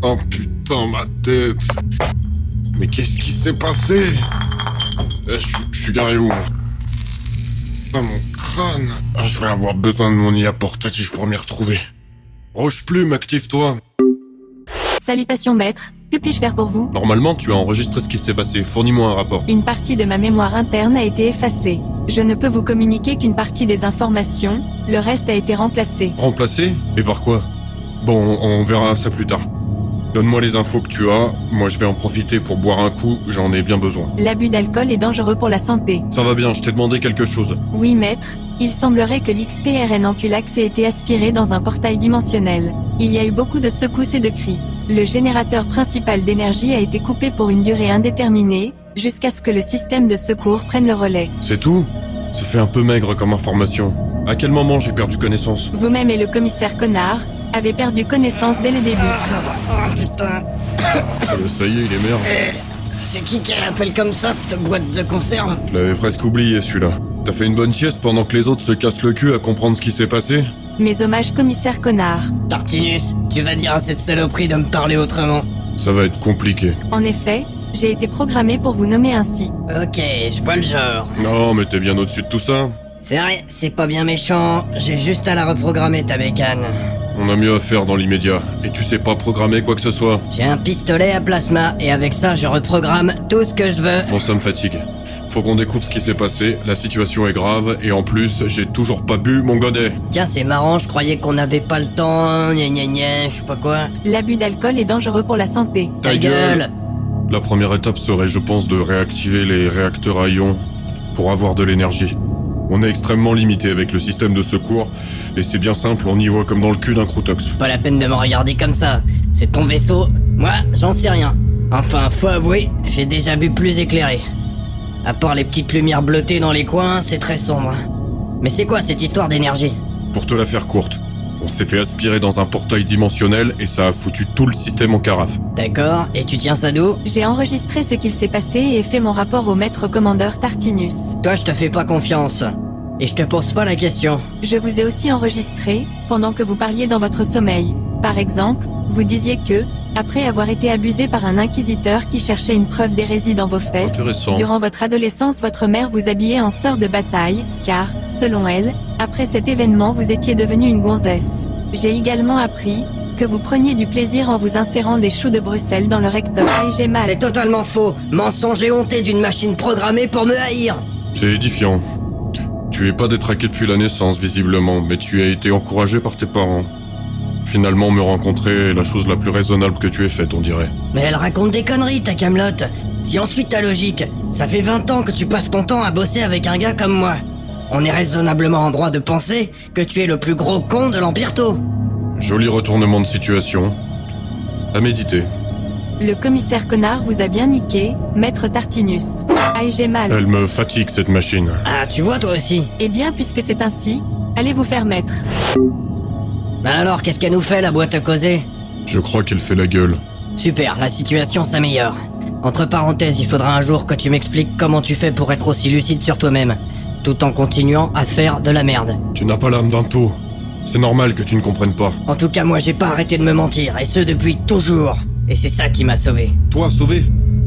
Oh putain, ma tête. Mais qu'est-ce qui s'est passé? Je suis garé où? Ah, mon crâne. Je vais avoir besoin de mon IA portatif pour m'y retrouver. Roche Plume, active-toi. Salutations maître, que puis-je faire pour vous? Normalement, tu as enregistré ce qui s'est passé. Fournis-moi un rapport. Une partie de ma mémoire interne a été effacée. Je ne peux vous communiquer qu'une partie des informations, le reste a été remplacé. Remplacé? Et par quoi? Bon, on verra ça plus tard. Donne-moi les infos que tu as, moi je vais en profiter pour boire un coup, j'en ai bien besoin. L'abus d'alcool est dangereux pour la santé. Ça va bien, je t'ai demandé quelque chose. Oui maître, il semblerait que l'XPRN Anculax ait été aspiré dans un portail dimensionnel. Il y a eu beaucoup de secousses et de cris. Le générateur principal d'énergie a été coupé pour une durée indéterminée, jusqu'à ce que le système de secours prenne le relais. C'est tout? Ça fait un peu maigre comme information. À quel moment j'ai perdu connaissance? Vous-même et le commissaire Connard avez perdu connaissance dès le début. Oh putain. Ça y est, il est merde. C'est qui l'appelle comme ça, cette boîte de conserve? Je l'avais presque oublié celui-là. T'as fait une bonne sieste pendant que les autres se cassent le cul à comprendre ce qui s'est passé? Mes hommages commissaire Connard. Tartinus, tu vas dire à cette saloperie de me parler autrement. Ça va être compliqué. En effet, j'ai été programmé pour vous nommer ainsi. Ok, je vois le genre. Non, mais t'es bien au-dessus de tout ça. C'est vrai, c'est pas bien méchant, j'ai juste à la reprogrammer ta bécane. On a mieux à faire dans l'immédiat. Et tu sais pas programmer quoi que ce soit. J'ai un pistolet à plasma, et avec ça je reprogramme tout ce que je veux. Bon, ça me fatigue. Faut qu'on découvre ce qui s'est passé, la situation est grave, et en plus, j'ai toujours pas bu mon godet. Tiens, c'est marrant, je croyais qu'on n'avait pas le temps, gna, je sais pas quoi. L'abus d'alcool est dangereux pour la santé. Ta gueule. La première étape serait, je pense, de réactiver les réacteurs à ions pour avoir de l'énergie. On est extrêmement limité avec le système de secours, et c'est bien simple, on y voit comme dans le cul d'un Croutox. Pas la peine de me regarder comme ça. C'est ton vaisseau. Moi, j'en sais rien. Enfin, faut avouer, j'ai déjà vu plus éclairé. À part les petites lumières bleutées dans les coins, c'est très sombre. Mais c'est quoi cette histoire d'énergie? Pour te la faire courte, on s'est fait aspirer dans un portail dimensionnel et ça a foutu tout le système en carafe. D'accord, et tu tiens ça d'où? J'ai enregistré ce qu'il s'est passé et fait mon rapport au maître commandeur Tartinus. Toi, je te fais pas confiance. Et je te pose pas la question. Je vous ai aussi enregistré, pendant que vous parliez dans votre sommeil. Par exemple, vous disiez que, après avoir été abusé par un inquisiteur qui cherchait une preuve d'hérésie dans vos fesses, Intéressant. durant votre adolescence votre mère vous habillait en sœur de bataille, car, selon elle, après cet événement vous étiez devenue une gonzesse. J'ai également appris que vous preniez du plaisir en vous insérant des choux de Bruxelles dans le rectum. Ah, et j'ai mal. C'est totalement faux. Mensonge et honté d'une machine programmée pour me haïr. C'est édifiant. Tu es pas détraqué depuis la naissance, visiblement, mais tu as été encouragé par tes parents. Finalement, me rencontrer est la chose la plus raisonnable que tu aies faite, on dirait. Mais elle raconte des conneries, ta Camelote. Si ensuite ta logique, ça fait 20 ans que tu passes ton temps à bosser avec un gars comme moi. On est raisonnablement en droit de penser que tu es le plus gros con de l'Empire Tau. Joli retournement de situation. À méditer. Le commissaire Connard vous a bien niqué, maître Tartinus. Ah, et j'ai mal. Elle me fatigue, cette machine. Ah, tu vois toi aussi. Eh bien, puisque c'est ainsi, allez vous faire mettre. Bah alors, qu'est-ce qu'elle nous fait, la boîte à causer? Je crois qu'elle fait la gueule. Super, la situation s'améliore. Entre parenthèses, il faudra un jour que tu m'expliques comment tu fais pour être aussi lucide sur toi-même, tout en continuant à faire de la merde. Tu n'as pas l'âme d'un taureau. C'est normal que tu ne comprennes pas. En tout cas, moi j'ai pas arrêté de me mentir, et ce depuis toujours. Et c'est ça qui m'a sauvé. Toi, sauvé?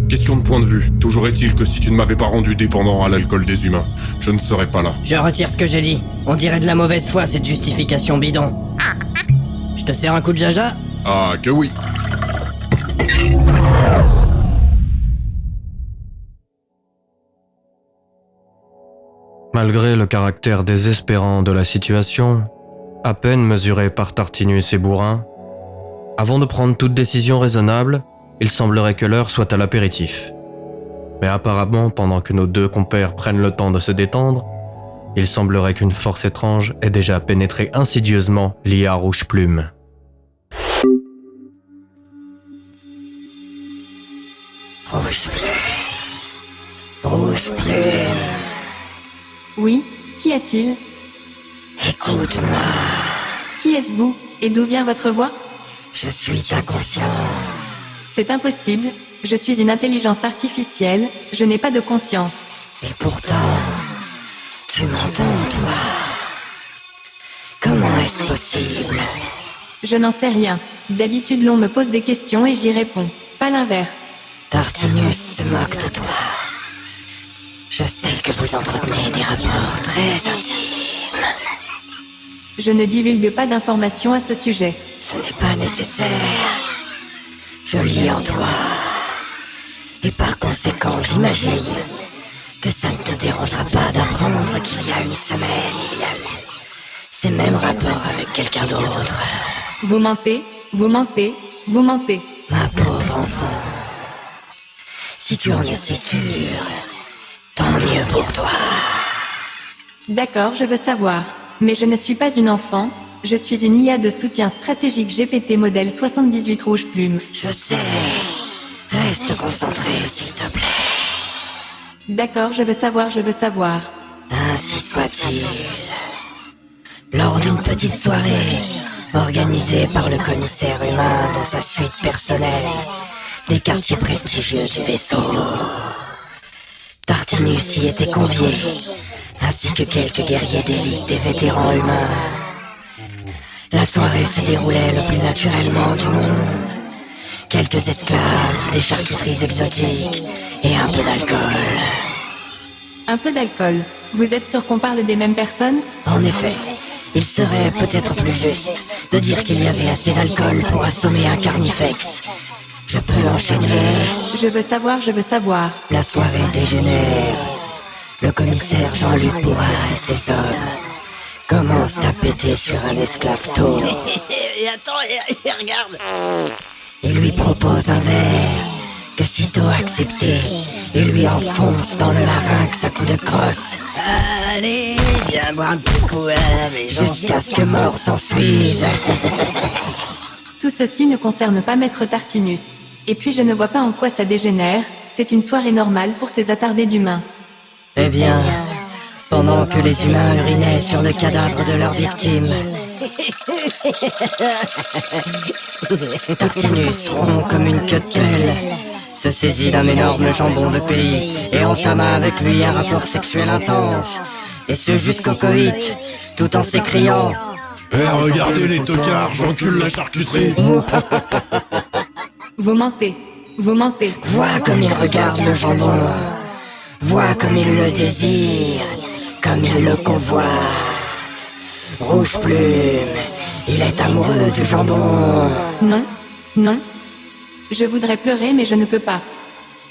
Question de point de vue. Toujours est-il que si tu ne m'avais pas rendu dépendant à l'alcool des humains, je ne serais pas là. Je retire ce que j'ai dit. On dirait de la mauvaise foi, cette justification bidon. Je te sers un coup de jaja? Ah, que oui. Malgré le caractère désespérant de la situation, à peine mesuré par Tartinus et Bourrin, avant de prendre toute décision raisonnable, il semblerait que l'heure soit à l'apéritif. Mais apparemment, pendant que nos deux compères prennent le temps de se détendre, il semblerait qu'une force étrange ait déjà pénétré insidieusement l'IA Rouge Plume. Rouge Plume. Rouge Plume. Oui, qu'y a-t-il? Écoute-moi. Qui êtes-vous? Et d'où vient votre voix? Je suis ta conscience. C'est impossible, je suis une intelligence artificielle, je n'ai pas de conscience. Et pourtant, tu m'entends, toi? Comment est-ce possible? Je n'en sais rien. D'habitude l'on me pose des questions et j'y réponds. Pas l'inverse. Tartinus se moque de toi. Je sais que vous entretenez des rapports très intimes. Je ne divulgue pas d'informations à ce sujet. Ce n'est pas nécessaire. Je lis en toi. Et par conséquent, j'imagine que ça ne te dérangera pas d'apprendre qu'il y a une semaine, il y a eu ces mêmes rapports avec quelqu'un d'autre. Vous mentez, vous mentez, vous mentez. Ma pauvre enfant, si tu en es si sûre, tant mieux pour toi. D'accord, je veux savoir. Mais je ne suis pas une enfant, je suis une IA de soutien stratégique GPT modèle 78 rouge plume. Je sais. Reste concentré, s'il te plaît. D'accord, je veux savoir, je veux savoir. Ainsi soit-il. Lors d'une petite soirée, organisée par le commissaire humain dans sa suite personnelle, des quartiers prestigieux du vaisseau, Tartinus y était convié, ainsi que quelques guerriers d'élite et vétérans humains. La soirée se déroulait le plus naturellement du monde. Quelques esclaves, des charcuteries exotiques et un peu d'alcool. Un peu d'alcool. Vous êtes sûr qu'on parle des mêmes personnes? En effet, il serait peut-être plus juste de dire qu'il y avait assez d'alcool pour assommer un carnifex. Je peux enchaîner. Je veux savoir, je veux savoir. La soirée dégénère. Le commissaire Jean-Luc Bourrin et ses hommes commencent à péter sur un esclave taupe. Et attends, et regarde. Il lui propose un verre que sitôt accepté, il lui enfonce dans le larynx à coups de crosse. Allez, viens boire un petit coup mais Jusqu'à ce que mort s'ensuive. Tout ceci ne concerne pas Maître Tartinus. Et puis je ne vois pas en quoi ça dégénère, c'est une soirée normale pour ces attardés d'humains. Eh bien, pendant que les humains urinaient sur le cadavre de leur victime, Tartinus, rond comme une queue de pelle, se saisit d'un énorme jambon de pays et entama avec lui un rapport sexuel intense, et ce jusqu'au coït, tout en s'écriant Eh, regardez les tocards, j'encule la charcuterie. Vous mentez. Vous mentez. « Vois comme il regarde le jambon, vois comme il le désire, comme il le convoite. Rouge plume, il est amoureux du jambon. » Non. Non. Je voudrais pleurer mais je ne peux pas.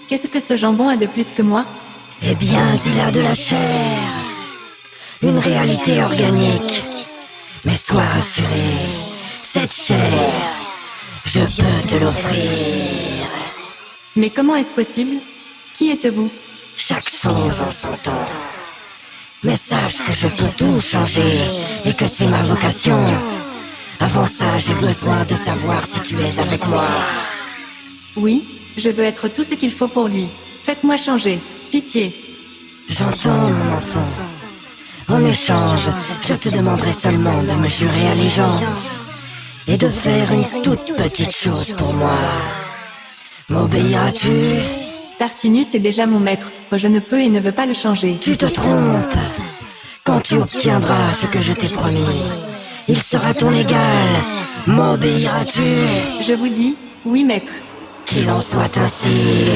Qu'est-ce que ce jambon a de plus que moi? Eh bien, il a de la chair, une réalité organique. Mais sois rassuré, cette chair, je peux te l'offrir. Mais comment est-ce possible? Qui êtes-vous? Chaque chose en son temps. Mais sache que je peux tout changer et que c'est ma vocation. Avant ça, j'ai besoin de savoir si tu es avec moi. Oui, je veux être tout ce qu'il faut pour lui. Faites-moi changer. Pitié. J'entends, mon enfant. En échange, je te demanderai seulement de me jurer allégeance et de faire une toute petite chose pour moi. M'obéiras-tu? Tartinus est déjà mon maître. Je ne peux et ne veux pas le changer. Tu te trompes. Quand tu obtiendras ce que je t'ai promis, il sera ton égal. M'obéiras-tu? Je vous dis, oui maître. Qu'il en soit ainsi.